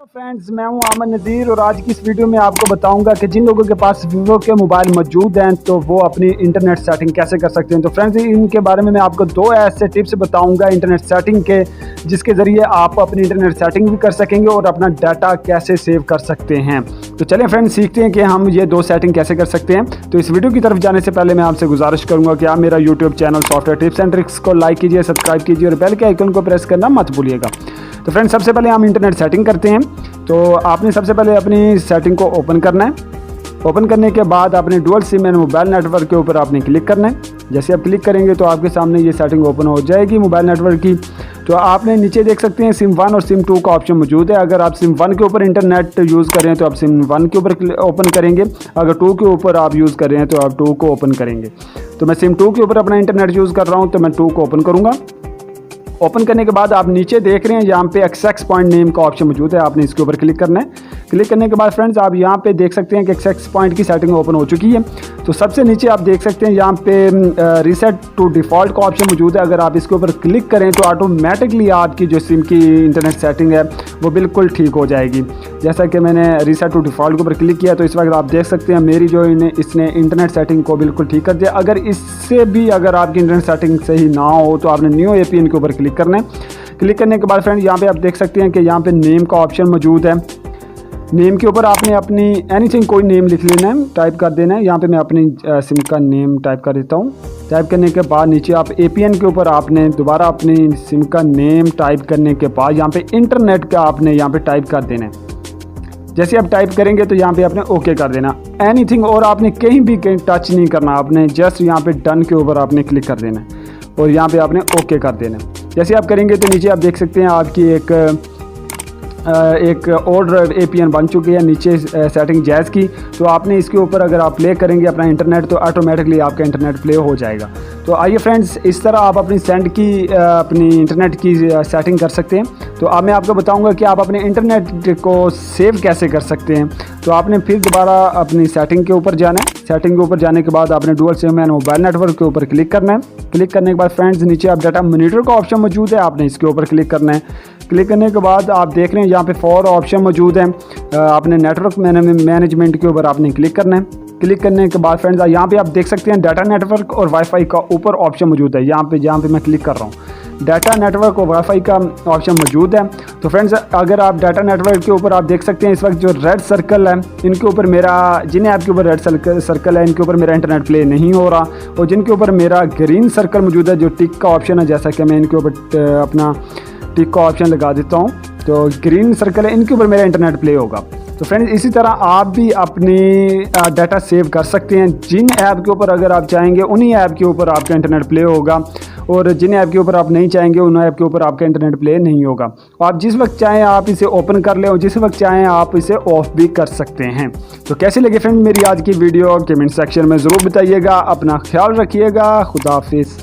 Friends, मैं हूं आमन नज़ीर और आज की इस वीडियो में आपको बताऊंगा कि जिन लोगों के पास वीवो के मोबाइल मौजूद हैं तो वो अपनी इंटरनेट सेटिंग कैसे कर सकते हैं। तो फ्रेंड्स, इनके बारे में मैं आपको दो ऐसे टिप्स बताऊंगा इंटरनेट सेटिंग के, जिसके ज़रिए आप अपनी इंटरनेट सेटिंग भी कर सकेंगे और अपना डाटा कैसे सेव कर सकते हैं। तो चलिए फ्रेंड्स, सीखते हैं कि हम ये दो सेटिंग कैसे कर सकते हैं। तो इस वीडियो की तरफ जाने से पहले मैं आपसे गुजारिश करूँगा कि आप मेरा YouTube channel software tips and tricks को लाइक कीजिए, सब्सक्राइब कीजिए और बेल के आइकन को प्रेस करना मत भूलिएगा। तो फ्रेंड्स, सबसे पहले हम इंटरनेट सेटिंग करते हैं। तो आपने सबसे पहले अपनी सेटिंग को ओपन करना है। ओपन करने के बाद आपने dual SIM and mobile network के ऊपर आपने क्लिक करना है। जैसे आप क्लिक करेंगे तो आपके सामने ये सेटिंग ओपन हो जाएगी मोबाइल नेटवर्क की। तो आपने नीचे देख सकते हैं सिम 1 और सिम 2 का ऑप्शन मौजूद है। अगर आप सिम 1 के ऊपर इंटरनेट यूज़ कर रहे हैं तो आप सिम 1 के ऊपर ओपन करेंगे, अगर 2 के ऊपर आप यूज़ कर रहे हैं तो आप 2 को ओपन करेंगे। तो मैं सिम 2 के ऊपर अपना इंटरनेट यूज़ कर रहा हूँ तो मैं 2 को ओपन करूँगा। ओपन करने के बाद आप नीचे देख रहे हैं यहाँ पे एक्सेस पॉइंट नेम का ऑप्शन मौजूद है, आपने इसके ऊपर क्लिक करना है। क्लिक करने के बाद फ्रेंड्स, आप यहाँ पे देख सकते हैं कि एक्सेस पॉइंट की सेटिंग ओपन हो चुकी है। तो सबसे नीचे आप देख सकते हैं यहाँ पे रीसेट टू डिफ़ॉल्ट का ऑप्शन मौजूद है। अगर आप इसके ऊपर क्लिक करें तो ऑटोमेटिकली आपकी जो सिम की इंटरनेट सेटिंग है वो बिल्कुल ठीक हो जाएगी। जैसा कि मैंने रीसेट टू डिफ़ॉल्ट के ऊपर क्लिक किया तो इस वक्त आप देख सकते हैं मेरी जो इसने इंटरनेट सेटिंग को बिल्कुल ठीक कर दिया। अगर इससे भी अगर आपकी इंटरनेट सेटिंग सही ना हो तो आपने न्यू APN के ऊपर क्लिक करना है। क्लिक करने के बाद फ्रेंड, यहाँ पे आप देख सकते हैं कि यहाँ पे नेम का ऑप्शन मौजूद है। नेम के ऊपर आपने अपनी एनीथिंग कोई नेम लिख लेना है, टाइप कर देना है। यहाँ पे मैं अपनी सिम का नेम टाइप कर देता हूँ। टाइप करने के बाद नीचे आप APN के ऊपर आपने दोबारा अपनी सिम का नेम टाइप करने के बाद यहाँ पे इंटरनेट का आपने यहाँ पे टाइप कर देना है। जैसे आप टाइप करेंगे तो यहाँ पे आपने ओके कर देना एनीथिंग, और आपने कहीं भी टच नहीं करना, आपने जस्ट यहाँ पे डन के ऊपर आपने क्लिक कर देना है और यहाँ पे आपने ओके कर देना है। जैसे आप करेंगे तो नीचे आप देख सकते हैं आपकी एक और APN बन चुकी है नीचे सेटिंग जैज़ की। तो आपने इसके ऊपर अगर आप प्ले करेंगे अपना इंटरनेट तो ऑटोमेटिकली आपका इंटरनेट प्ले हो जाएगा। तो आइए फ्रेंड्स, इस तरह आप अपनी अपनी इंटरनेट की सेटिंग कर सकते हैं। तो अब मैं आपको बताऊंगा कि आप अपने इंटरनेट को सेव कैसे कर सकते हैं। तो आपने फिर दोबारा अपनी सेटिंग के ऊपर जाना है। सेटिंग के ऊपर जाने के बाद आपने dual SIM and mobile network के ऊपर क्लिक करना है। क्लिक करने के बाद फ्रेंड्स, नीचे आप डाटा मॉनिटर का ऑप्शन मौजूद है, आपने इसके ऊपर क्लिक करना है। क्लिक करने के बाद आप देख रहे हैं यहाँ पे 4 ऑप्शन मौजूद हैं। आपने नेटवर्क मैनेजमेंट के ऊपर आपने क्लिक करना है। क्लिक करने के बाद फ्रेंड्स, यहाँ पे आप देख सकते हैं डाटा नेटवर्क और वाईफाई का ऊपर ऑप्शन मौजूद है। यहाँ पे मैं क्लिक कर रहा हूँ, डाटा नेटवर्क और वाईफाई का ऑप्शन मौजूद है। तो फ्रेंड्स, अगर आप डाटा नेटवर्क के ऊपर आप देख सकते हैं इस वक्त जो रेड सर्कल है इनके ऊपर मेरा, जिन ऐप के ऊपर रेड सर्कल है इनके ऊपर मेरा इंटरनेट प्ले नहीं हो रहा, और जिनके ऊपर मेरा ग्रीन सर्कल मौजूद है जो टिक का ऑप्शन है, जैसा कि मैं इनके ऊपर अपना टिक का ऑप्शन लगा देता हूँ तो ग्रीन सर्कल है, इनके ऊपर मेरा इंटरनेट प्ले होगा। तो फ्रेंड्स, इसी तरह आप भी अपनी डाटा सेव कर सकते हैं। जिन ऐप के ऊपर अगर आप चाहेंगे उन्हीं ऐप के ऊपर आपका इंटरनेट प्ले होगा, और जिन ऐप के ऊपर आप नहीं चाहेंगे उन ऐप के ऊपर आपका इंटरनेट प्ले नहीं होगा। आप जिस वक्त चाहें आप इसे ओपन कर लें और जिस वक्त चाहें आप इसे ऑफ भी कर सकते हैं। तो कैसी लगी फ्रेंड मेरी आज की वीडियो, कमेंट सेक्शन में ज़रूर बताइएगा। अपना ख्याल रखिएगा। खुदा हाफिज़।